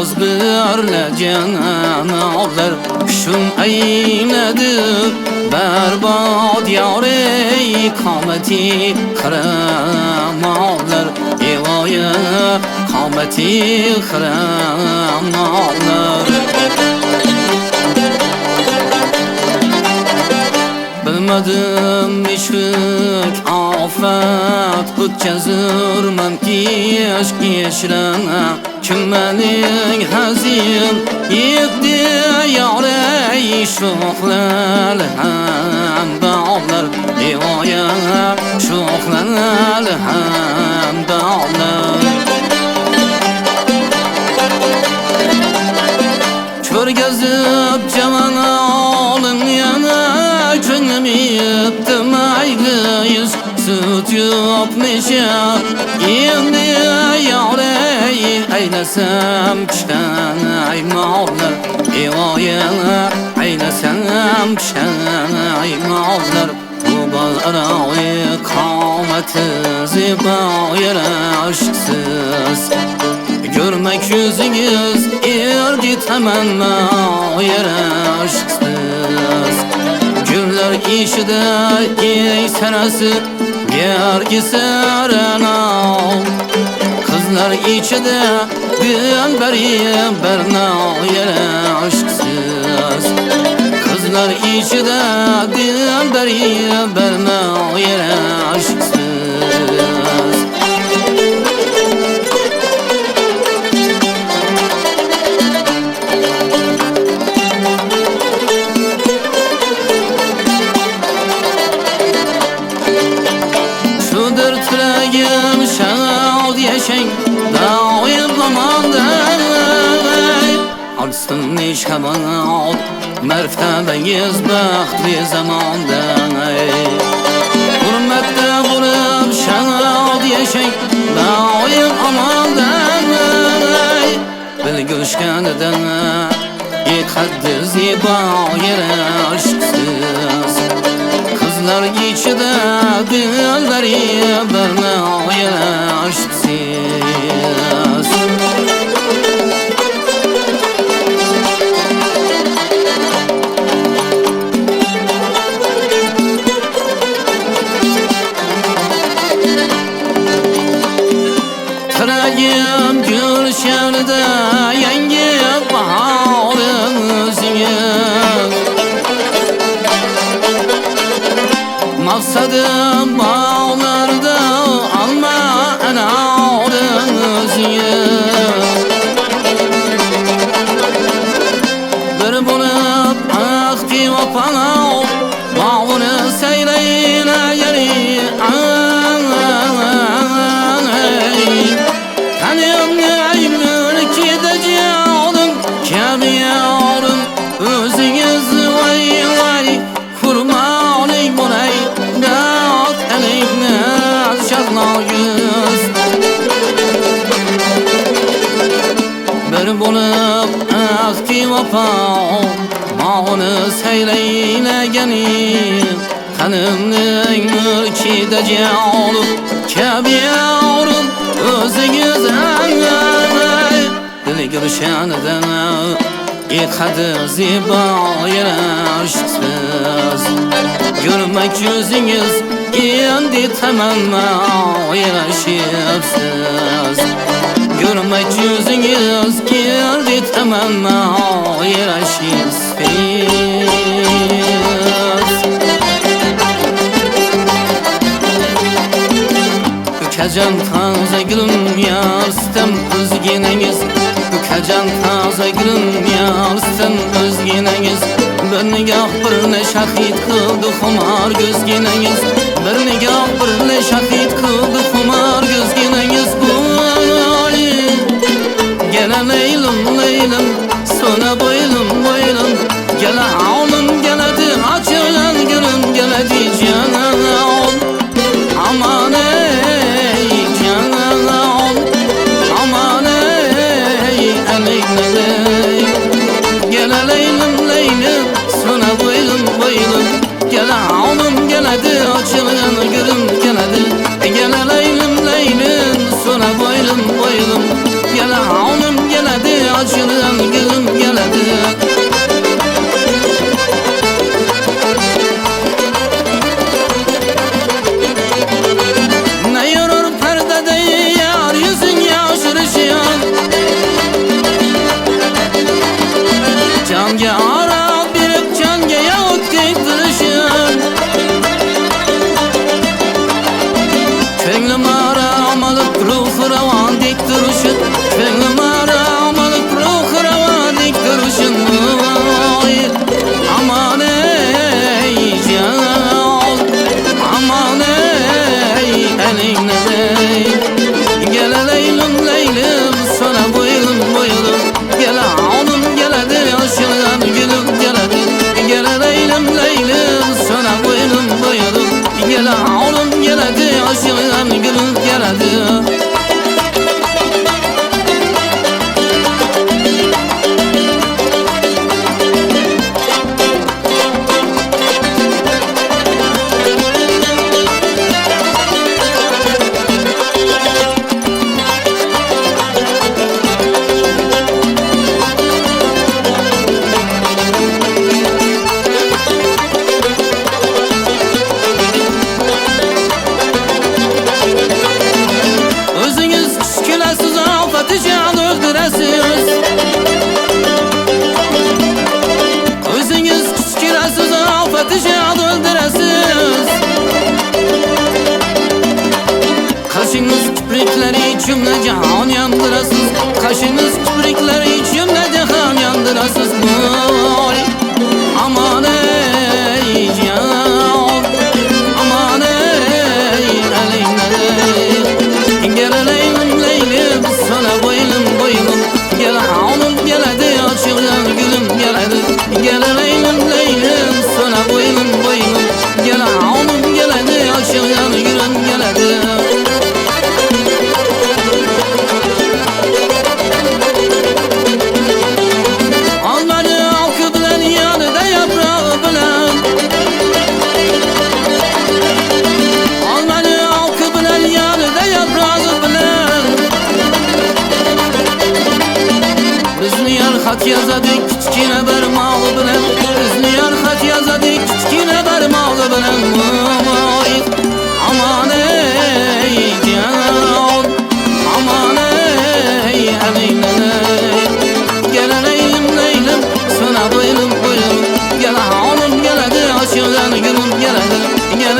oz birle cenazlar Şun eyledi berbad yâre kameti kıramallar Evoya kameti kıramallar Bilmedim müşfik afet Ötkazırmem ki aşk yeşrene Kimmenin hazin yekdi yâre şoxlar hem dağlar Evoya şoxlar hem dağlar Körgezip cevana alın yana Könlüm yıktım aylıyız Süt yokmuşa Şimdi yâre eylesem Kişen aymallar Evoya eylesem Kişen aymallar Bu bağırağı kameti Zibayır aşksız Görmek yüzünüz erdi temenme yere aşksız Güller işide ey senesi gergi serena Kızlar içide dilberi berna yere aşksız Kızlar içide dilberi berna yere aşksız Tilegim şad yeşen Dağıyım zamandan Alsın nişkaban Mertebeyiz bəxtli zamandan Hürmette vurup şad yeşen Dağıyım amandan Bil gülüşkenden Yıkaddı ziba yere aşksız Kızlar içide dilleri berna yere aşksız Tırayım gülşende yengi baharın özünüz Maksadım bağlarda alma enadın özünüz Bir bulup akti vapana Bağını seyreyle yeri Tanıyım ey mülkide canım Kemiyarım özünüz vay vay Kurmanı bunay Dağıt eline şakla yüz Bir bulup akti vapa Bağını seyreyle genir Tanımın mülkide canım Kemiyarım özünüz Dili görüşenden Yıkadı ziba yere aşksız Görmek yüzünüz yendi temenme yere şipsiz Görmek yüzünüz yendi temenme yere şipsiz Bükeceğim taze gülüm yarstem özgeneniz Bükeceğim taze gülüm yarstem özgeneniz Bir nigah bir ne şahit kıldı xumar gözgeneniz Bir nigah bir ne şahit kıldı xumar gözgeneniz Gele leylim leylim Sona boylum boylum Gele ağlım geledi açılan gülüm geledi canım Aman ey canım Aman ey eleyim Gele leylim leylim Sona boylum boylum Gele ağlım geledi açılan gülüm geledi Gele leylim leylim Sona boylum boylum Gele ağlım geledi açılan başınız kiprikler hiç cümle cehan yandırasız boy. Aman ey can, aman ey Leylim, gel Leylim Leylim, sana boylum boylum. Gel hanım gel hadi açılan gülüm gel hadi. Gel Leylim Leylim, sana boylum boylum. Gel hanım gel hadi açılan gülüm gel hadi. Xat yazadik kichkina barmog'i bilan, bizni yar xat yazadik kichkina barmog'i bilan. Voy aman ey jon, aman ey Leylim, gel Leylim Leylim, sana boylum boylum. Gel hanım gel hadi açılan gülüm gel hadi. Gel